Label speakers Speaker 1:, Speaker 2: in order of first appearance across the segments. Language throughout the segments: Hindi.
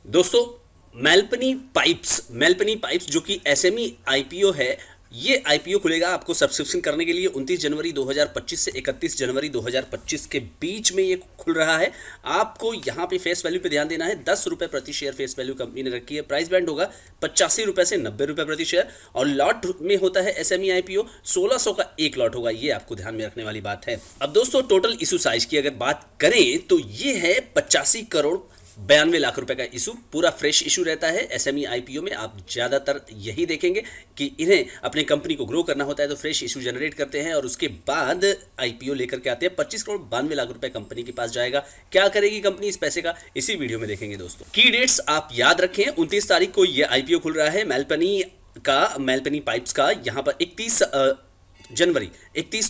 Speaker 1: दोस्तों, मेलपनी पाइप्स जो कि एसएमई आईपीओ है, ये आईपीओ खुलेगा आपको सब्सक्रिप्शन करने के लिए 29 जनवरी 2025 से 31 जनवरी 2025 के बीच में ये खुल रहा है। आपको यहाँ पे फेस वैल्यू पे ध्यान देना है। 10 रुपये प्रति शेयर फेस वैल्यू कंपनी ने रखी है। प्राइस बैंड होगा 85 रुपये से 90 रुपये प्रति शेयर और लॉट में होता है एसएमई आईपीओ 1600 का एक लॉट होगा। ये आपको ध्यान में रखने वाली बात है। अब दोस्तों, टोटल इशू साइज की अगर बात करें तो ये है 85 करोड़ 92 लाख रुपए का इशू। पूरा फ्रेश इशू रहता है एसएमई आईपीओ में। आप ज़्यादातर यही देखेंगे कि इन्हें अपनी कंपनी को ग्रो करना होता है तो फ्रेश इशू जनरेट करते हैं और उसके बाद आईपीओ लेकर के आते हैं। 25 करोड़ 92 लाख रुपए कंपनी के पास जाएगा। क्या करेगी कंपनी इस पैसे का, इसी वीडियो में देखेंगे दोस्तों। की डेट्स आप याद रखें, 29 तारीख को यह आईपीओ खुल रहा है मेलपनी पाइप्स का। यहाँ पर 31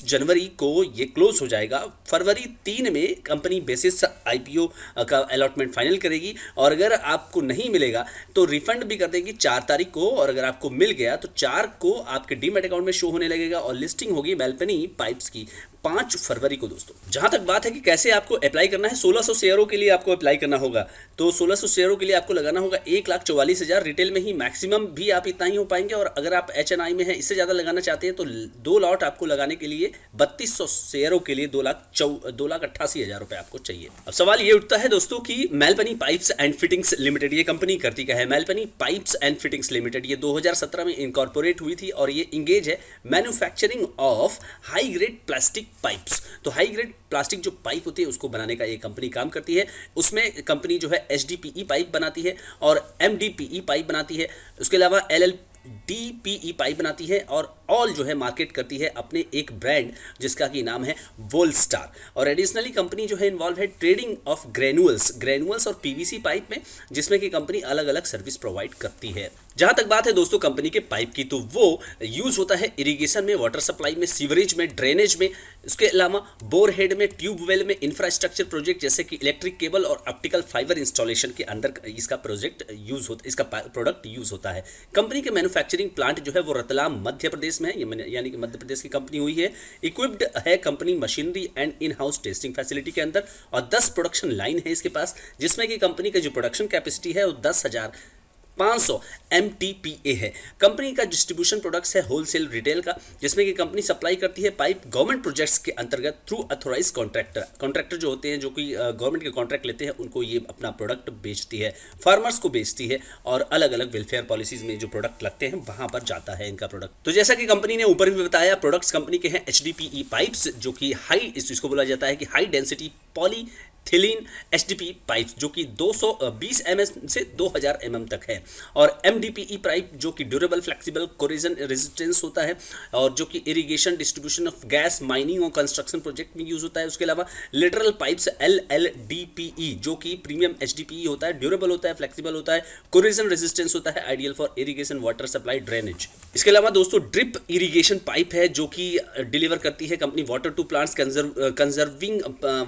Speaker 1: जनवरी को ये क्लोज हो जाएगा। फरवरी 3 में कंपनी बेसिस आईपीओ का अलॉटमेंट फाइनल करेगी और अगर आपको नहीं मिलेगा तो रिफंड भी कर देगी 4 तारीख को, और अगर आपको मिल गया तो 4 को आपके डीमैट अकाउंट में शो होने लगेगा और लिस्टिंग होगी मेलपनी पाइप्स की 5 फरवरी को। दोस्तों, जहां तक बात है कि कैसे आपको अप्लाई करना है, 1600 शेयरों के लिए आपको अप्लाई करना होगा। तो 1600 शेयरों के लिए आपको लगाना होगा 1,44,000। रिटेल में ही मैक्सिमम भी आप इतना ही हो पाएंगे, और अगर आप एचएनआई में है इससे ज़्यादा लगाना चाहते हैं तो 2 लॉट आपको लगाने के लिए 3200 शेयरों के लिए 2,88,000 रुपये आपको चाहिए। अब सवाल ये उठता है दोस्तों कि मेलपनी पाइप्स एंड फिटिंग्स लिमिटेड ये कंपनी करती क्या है। मेलपनी पाइप्स एंड फिटिंग्स लिमिटेड ये 2017 में इनकॉर्पोरेट हुई थी और ये इंगेज है manufacturing of high grade plastic pipes. तो हाई ग्रेड प्लास्टिक जो पाइप होती है उसको बनाने का ये कंपनी काम करती है। उसमें कंपनी जो है एचडीपीई पाइप बनाती है और एमडीपीई पाइप बनाती है। उसके अलावा एलएलडीपीई पाइप बनाती है और ऑल जो है मार्केट करती है अपने एक ब्रांड जिसका की नाम है वोल्स्टार। और एडिशनली कंपनी जो है इन्वॉल्व है ट्रेडिंग ऑफ ग्रेनुअल्स और पीवीसी पाइप में, जिसमें कि कंपनी अलग अलग सर्विस प्रोवाइड करती है। जहां तक बात है दोस्तों कंपनी के पाइप की, तो वो यूज होता है इरिगेशन में, वाटर सप्लाई में, सीवरेज में, ड्रेनेज में। इसके अलावा बोरहेड में, ट्यूबवेल में, इंफ्रास्ट्रक्चर प्रोजेक्ट जैसे कि इलेक्ट्रिक केबल और ऑप्टिकल फाइबर इंस्टॉलेशन के अंदर इसका प्रोडक्ट यूज होता है। कंपनी के मैन्युफैक्चरिंग प्लांट जो है वो रतलाम मध्य प्रदेश में है, यानी कि मध्य प्रदेश की कंपनी हुई है। इक्विप्ड है company machinery and in house testing facility के अंदर, और 10 प्रोडक्शन लाइन है इसके पास, जिसमें कि कंपनी का जो प्रोडक्शन कैपेसिटी है वो 10,500 MTPA है। कंपनी का डिस्ट्रीब्यूशन प्रोडक्ट्स है होलसेल रिटेल का, जिसमें कि कंपनी सप्लाई करती है पाइप गवर्नमेंट प्रोजेक्ट्स के अंतर्गत थ्रू अथोराइज कॉन्ट्रैक्टर जो होते हैं, जो कि गवर्नमेंट के कॉन्ट्रैक्ट लेते हैं, उनको ये अपना प्रोडक्ट बेचती है, फार्मर्स को बेचती है, और अलग अलग वेलफेयर पॉलिसीज में जो प्रोडक्ट लगते हैं वहां पर जाता है इनका प्रोडक्ट। तो जैसा कि कंपनी ने ऊपर भी बताया, प्रोडक्ट्स कंपनी के हैं एचडीपीई पाइप्स, जो कि इसको बोला जाता है कि high density polyethylene HDP pipes, जो कि 220 mm से 2000 mm तक है, और एमडीपीई पाइप जो कि ड्यूरेबल, फ्लेक्सिबल, कोरोजन रेजिस्टेंस होता है, और जो कि irrigation, distribution of gas, mining और कंस्ट्रक्शन प्रोजेक्ट में यूज होता है। उसके अलावा लिटरल पाइप्स एलएलडीपीई जो कि प्रीमियम एचडीपीई होता है, ड्यूरेबल होता है, फ्लेक्सिबल होता है, कोरोजन रेजिस्टेंस होता है, ideal for irrigation, water supply, drainage. इसके अलावा दोस्तों ड्रिप इरिगेशन पाइप है, जो कि डिलीवर करती है company water to plants, conserving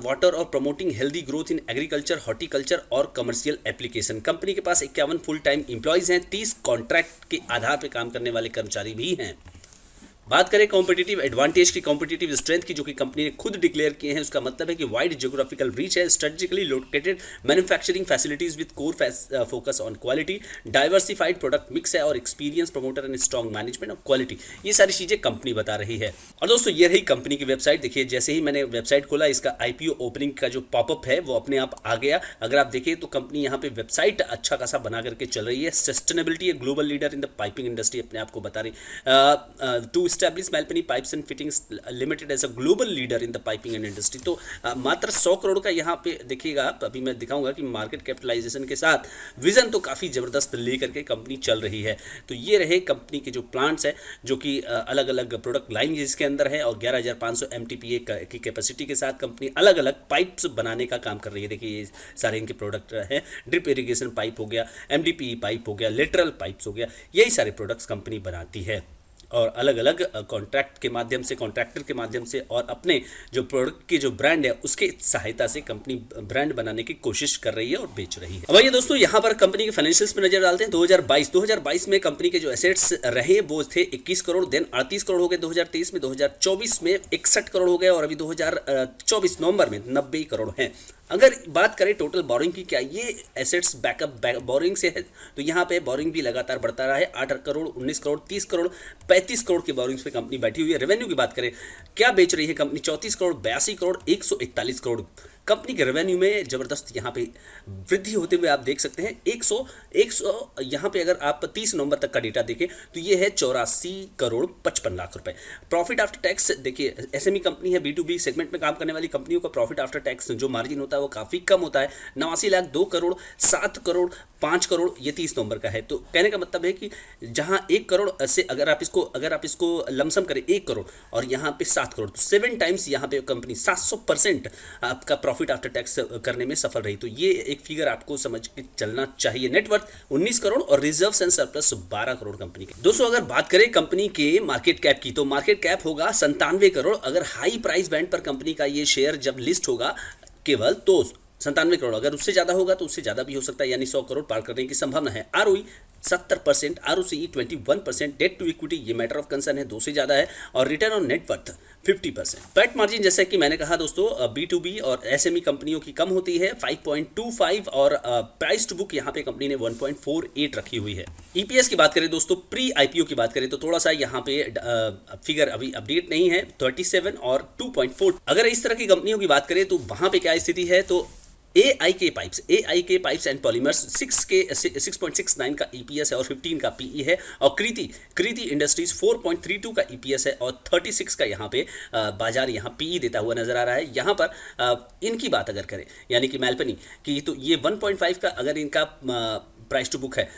Speaker 1: water और promoting healthy growth in agriculture, horticulture और कमर्शियल एप्लीकेशन। कंपनी के पास 51 फुल टाइम इंप्लॉइज हैं, 30 कॉन्ट्रैक्ट के आधार पर काम करने वाले कर्मचारी भी हैं। बात करें कॉम्पिटिटिव एडवांटेज की, कॉम्पिटिटिव स्ट्रेंथ की, जो कि कंपनी ने खुद डिक्लेयर किए हैं, उसका मतलब है कि वाइड ज्योग्राफिकल रीच है, strategically located manufacturing facilities with core focus on quality, diversified product mix है, और experience promoter and strong management of quality. ये सारी चीजें कंपनी बता रही है। और दोस्तों ये रही कंपनी की वेबसाइट। देखिए, जैसे ही मैंने वेबसाइट खोला, इसका आईपीओ ओपनिंग का जो पॉपअप है वो अपने आप आ गया। अगर आप देखें तो कंपनी यहाँ पे वेबसाइट अच्छा खासा बना करके चल रही है। Sustainability, global leader in the piping industry अपने आप को बता रही। To establish Melpani pipes and fittings limited as a global leader in the piping and industry. तो मात्र 100 करोड़ का यहाँ पे देखिएगा आप, अभी मैं दिखाऊंगा कि मार्केट कैपिटलाइजेशन के साथ विजन तो काफ़ी ज़बरदस्त लेकर के कंपनी चल रही है। तो ये रहे कंपनी के जो प्लांट्स हैं, जो कि अलग अलग प्रोडक्ट लाइन जिसके अंदर है, और 11,500 MTPA की कैपेसिटी के साथ कंपनी अलग अलग पाइप्स बनाने का काम कर रही है। देखिए, ये सारे इनके प्रोडक्ट हैं। ड्रिप इरीगेशन पाइप हो गया, MDPE पाइप हो गया, लेटरल पाइप्स हो गया, यही सारे प्रोडक्ट्स कंपनी बनाती है, और अलग अलग कॉन्ट्रैक्ट के माध्यम से, कॉन्ट्रैक्टर के माध्यम से, और अपने जो प्रोडक्ट की जो ब्रांड है उसके सहायता से कंपनी ब्रांड बनाने की कोशिश कर रही है और बेच रही है। अब ये दोस्तों यहाँ पर कंपनी के फाइनेंशियल्स पे नजर डालते हैं। 2022 में कंपनी के जो एसेट्स रहे वो थे 21 करोड़, देन 38 करोड़ हो गए 2023 में, 2024 में 61 करोड़ हो गए, और अभी 2024 नवंबर में 90 करोड़ हैं। अगर बात करें टोटल बोरिंग की, क्या ये एसेट्स बैकअप बोरिंग से है, तो यहाँ पे बोरिंग भी लगातार बढ़ता रहा है। 8 करोड़, 19 करोड़, 30 करोड़, 35 करोड़ की बोरिंग्स पे कंपनी बैठी हुई है। रेवेन्यू की बात करें, क्या बेच रही है कंपनी, 34 करोड़, 82 करोड़, 141 करोड़। कंपनी के रेवेन्यू में ज़बरदस्त यहाँ पे वृद्धि होते हुए आप देख सकते हैं। 100 यहाँ पे अगर आप 30 नवंबर तक का डेटा देखें तो ये है 84 करोड़ 55 लाख रुपए। प्रॉफिट आफ्टर टैक्स देखिए, एसएमई कंपनी है, B2B सेगमेंट में काम करने वाली कंपनियों का प्रॉफिट आफ्टर टैक्स जो मार्जिन होता है वो काफ़ी कम होता है। 89 लाख, 2 करोड़, 7 करोड़, 5 करोड़, ये 30 नवंबर का है। तो कहने का मतलब है कि जहाँ 1 करोड़ से अगर आप इसको लमसम करें 1 करोड़ और यहाँ पे 7 करोड़, तो 7 टाइम्स यहाँ पे कंपनी 700% आपका प्रॉफिट आफ्टर टैक्स करने में सफल रही। तो ये एक फिगर आपको समझ के चलना चाहिए। नेटवर्थ 19 करोड़ और reserves and surplus 12 crore company के। दोस्तों अगर बात करें कंपनी के मार्केट कैप की, तो मार्केट कैप होगा 97 करोड़। अगर हाई प्राइस बैंड पर कंपनी का ये शेयर जब लिस्ट होगा केवल, तो 97 करोड़। अगर उससे ज़्यादा होगा तो उससे ज़्यादा भी हो सकता है, यानी 100 करोड़ पार करने की संभावना है। ROE 70%, ROCE 21%, debt to equity ये मैटर ऑफ कंसर्न है, 2 से ज़्यादा है, और return on net worth 50%। PAT margin जैसे कि मैंने कहा दोस्तों, B2B और SME कंपनियों की कम होती है 5.25, और प्राइस टू बुक यहाँ पे कंपनी ने 1.48 रखी हुई है। EPS की बात करें दोस्तों, प्री IPO की बात करें तो थोड़ा सा यहाँ पे फिगर अभी अपडेट नहीं है, 37 और 2.4। अगर इस तरह की कंपनियों की बात करें तो वहाँ पे क्या स्थिति है, तो AIK पाइप्स एंड पॉलीमर्स 6.69 का EPS है और 15 का PE है, और कृति इंडस्ट्रीज 4.32 का EPS है और 36 का यहाँ पे बाजार यहाँ PE देता हुआ नजर आ रहा है। यहाँ पर इनकी बात अगर करें, यानी कि मैल्पनी की, तो ये 1.5 का अगर इनका प्राइस टू बुक है,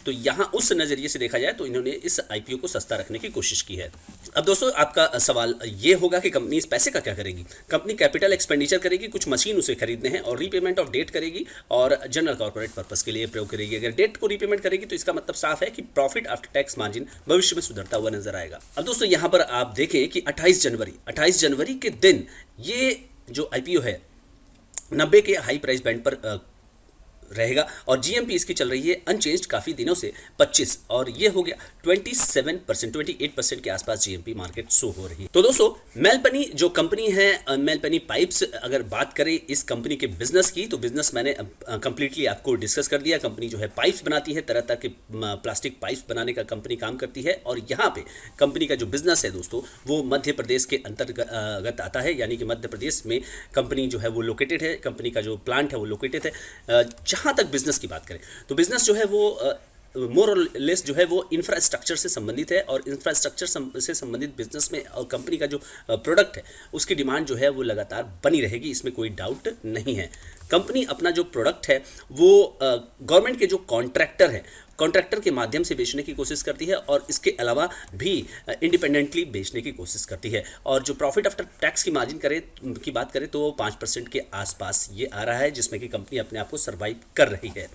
Speaker 1: तो यहाँ उस नज़रिए से देखा जाए तो इन्होंने इस IPO को सस्ता रखने की कोशिश की है। अब दोस्तों आपका सवाल ये होगा कि कंपनी इस पैसे का क्या करेगी। कंपनी कैपिटल एक्सपेंडिचर करेगी, कुछ मशीन उसे खरीदने हैं, और रीपेमेंट ऑफ डेट करेगी और जनरल कॉर्पोरेट पर्पस के लिए प्रयोग करेगी। अगर डेट को रीपेमेंट करेगी तो इसका मतलब साफ है कि प्रॉफिट आफ्टर टैक्स मार्जिन भविष्य में सुधरता हुआ नजर आएगा। अब दोस्तों यहाँ पर आप देखें कि 28 जनवरी के दिन ये जो IPO है 90 के हाई प्राइस बैंड पर रहेगा, और GMP इसकी चल रही है अनचेंज्ड काफ़ी दिनों से 25, और ये हो गया 28% के आसपास GMP मार्केट शो हो रही है। तो दोस्तों मेलपनी जो कंपनी है, मेलपनी पाइप्स, अगर बात करें इस कंपनी के बिजनेस की, तो बिजनेस मैंने कंप्लीटली आपको डिस्कस कर दिया। कंपनी जो है पाइप्स बनाती है, तरह तरह के प्लास्टिक पाइप्स बनाने का कंपनी काम करती है, और यहाँ पे कंपनी का जो बिजनेस है दोस्तों वो मध्य प्रदेश के अंतर्गत आता है, यानी कि मध्य प्रदेश में कंपनी जो है वो लोकेटेड है, कंपनी का जो प्लांट है वो लोकेटेड है। जहाँ तक बिजनेस की बात करें तो बिजनेस जो है वो मोर और लेस जो है वो इंफ्रास्ट्रक्चर से संबंधित है, और इंफ्रास्ट्रक्चर से संबंधित बिजनेस में और कंपनी का जो प्रोडक्ट है उसकी डिमांड जो है वो लगातार बनी रहेगी, इसमें कोई डाउट नहीं है। कंपनी अपना जो प्रोडक्ट है वो गवर्नमेंट के जो कॉन्ट्रैक्टर के माध्यम से बेचने की कोशिश करती है, और इसके अलावा भी इंडिपेंडेंटली बेचने की कोशिश करती है। और जो प्रॉफिट आफ्टर टैक्स की मार्जिन की बात करें तो 5% के आसपास ये आ रहा है, जिसमें कि कंपनी अपने आप को सर्वाइव कर रही है।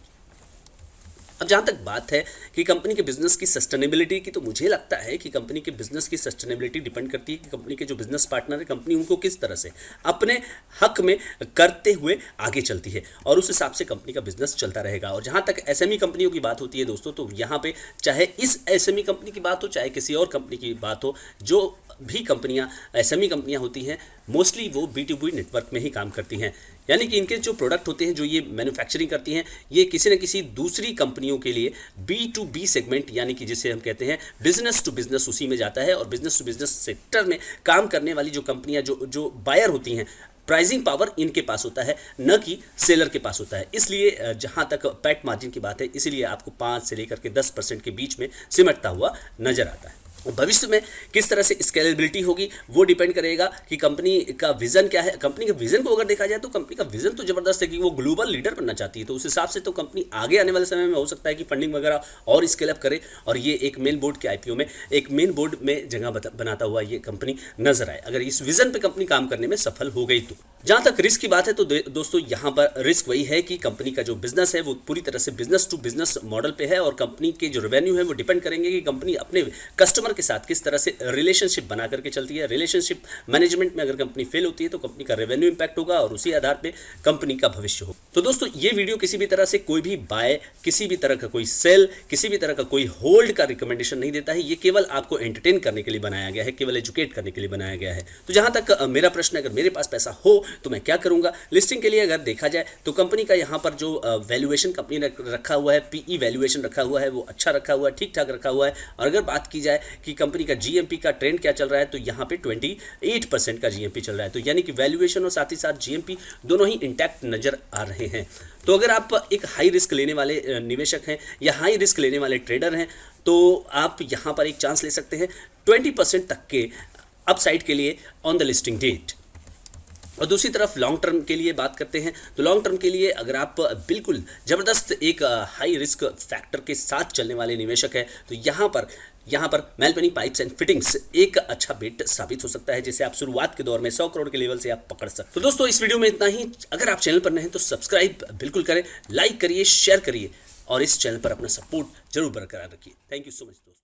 Speaker 1: अब जहाँ तक बात है कि कंपनी के बिजनेस की सस्टेनेबिलिटी की, तो मुझे लगता है कि कंपनी के बिजनेस की सस्टेनेबिलिटी डिपेंड करती है कि कंपनी के जो बिजनेस पार्टनर है, कंपनी उनको किस तरह से अपने हक में करते हुए आगे चलती है, और उस हिसाब से कंपनी का बिजनेस चलता रहेगा। और जहाँ तक SME कंपनियों की बात होती है दोस्तों, तो यहाँ पे चाहे इस SME कंपनी की बात हो, चाहे किसी और कंपनी की बात हो, जो भी कंपनियां SME कंपनियां होती हैं मोस्टली वो B2B नेटवर्क में ही काम करती हैं, यानी कि इनके जो प्रोडक्ट होते हैं, जो ये मैन्युफैक्चरिंग करती हैं, ये किसी न किसी दूसरी कंपनियों के लिए B2B सेगमेंट, यानी कि जिसे हम कहते हैं बिजनेस टू बिजनेस, उसी में जाता है। और बिजनेस टू बिजनेस सेक्टर में काम करने वाली जो कंपनियां जो बायर होती हैं, प्राइसिंग पावर इनके पास होता है, न कि सेलर के पास होता है। इसलिए जहां तक पैट मार्जिन की बात है, इसलिए आपको 5 से लेकर के 10% के बीच में सिमटता हुआ नजर आता है। भविष्य में किस तरह से स्केलेबिलिटी होगी वो डिपेंड करेगा कि कंपनी का विजन क्या है। कंपनी के विजन को अगर देखा जाए तो कंपनी का विजन तो जबरदस्त है कि वो ग्लोबल लीडर बनना चाहती है, तो उस हिसाब से तो कंपनी आगे आने वाले समय में हो सकता है कि फंडिंग वगैरह और स्केल अप करे, और ये एक मेन बोर्ड के IPO में एक मेन बोर्ड में जगह बनाता हुआ ये कंपनी नजर आए, अगर इस विजन पे कंपनी काम करने में सफल हो गई तो। जहाँ तक रिस्क की बात है तो दोस्तों यहाँ पर रिस्क वही है कि कंपनी का जो बिजनेस है वो पूरी तरह से बिजनेस टू बिजनेस मॉडल पे है, और कंपनी के जो रेवेन्यू है वो डिपेंड करेंगे कि कंपनी अपने कस्टमर के साथ किस तरह से रिलेशनशिप बना करके चलती है। रिलेशनशिप मैनेजमेंट में अगर कंपनी फेल होती है तो कंपनी का रेवेन्यू इंपैक्ट होगा और उसी आधार पे कंपनी का भविष्य हो। तो दोस्तों ये वीडियो किसी भी तरह से कोई भी बाय, किसी भी तरह का कोई सेल, किसी भी तरह का कोई होल्ड का रिकमेंडेशन नहीं देता है। ये केवल आपको एंटरटेन करने के लिए बनाया गया है, केवल एजुकेट करने के लिए बनाया गया है। तो जहां तक मेरा प्रश्न है, अगर मेरे पास पैसा हो तो मैं क्या करूंगा लिस्टिंग के लिए। अगर देखा जाए तो कंपनी का यहाँ पर जो वैल्यूएशन कंपनी ने रखा हुआ है, पीई वैल्यूएशन रखा हुआ है, वो अच्छा रखा हुआ है, ठीक ठाक रखा हुआ है। और अगर बात की जाए कि कंपनी का जीएमपी का ट्रेंड क्या चल रहा है, तो यहाँ पे 28% का जीएमपी चल रहा है। तो यानी कि वैल्यूएशन और साथ ही साथ जीएमपी दोनों ही इंटैक्ट नजर आ रहे हैं। तो अगर आप एक हाई रिस्क लेने वाले निवेशक हैं या हाई रिस्क लेने वाले ट्रेडर हैं तो आप यहाँ पर एक चांस ले सकते हैं 20% तक के अपसाइड के लिए ऑन द लिस्टिंग डेट। और दूसरी तरफ लॉन्ग टर्म के लिए बात करते हैं तो लॉन्ग टर्म के लिए अगर आप बिल्कुल ज़बरदस्त एक हाई रिस्क फैक्टर के साथ चलने वाले निवेशक हैं तो यहाँ पर मेलपेनी पाइप्स एंड फिटिंग्स एक अच्छा बेट साबित हो सकता है, जिसे आप शुरुआत के दौर में 100 करोड़ के लेवल से आप पकड़ सकते हैं। तो दोस्तों इस वीडियो में इतना ही। अगर आप चैनल पर नए हैं तो सब्सक्राइब बिल्कुल करें, लाइक करिए, शेयर करिए और इस चैनल पर अपना सपोर्ट जरूर बरकरार रखिए। थैंक यू सो मच दोस्तों।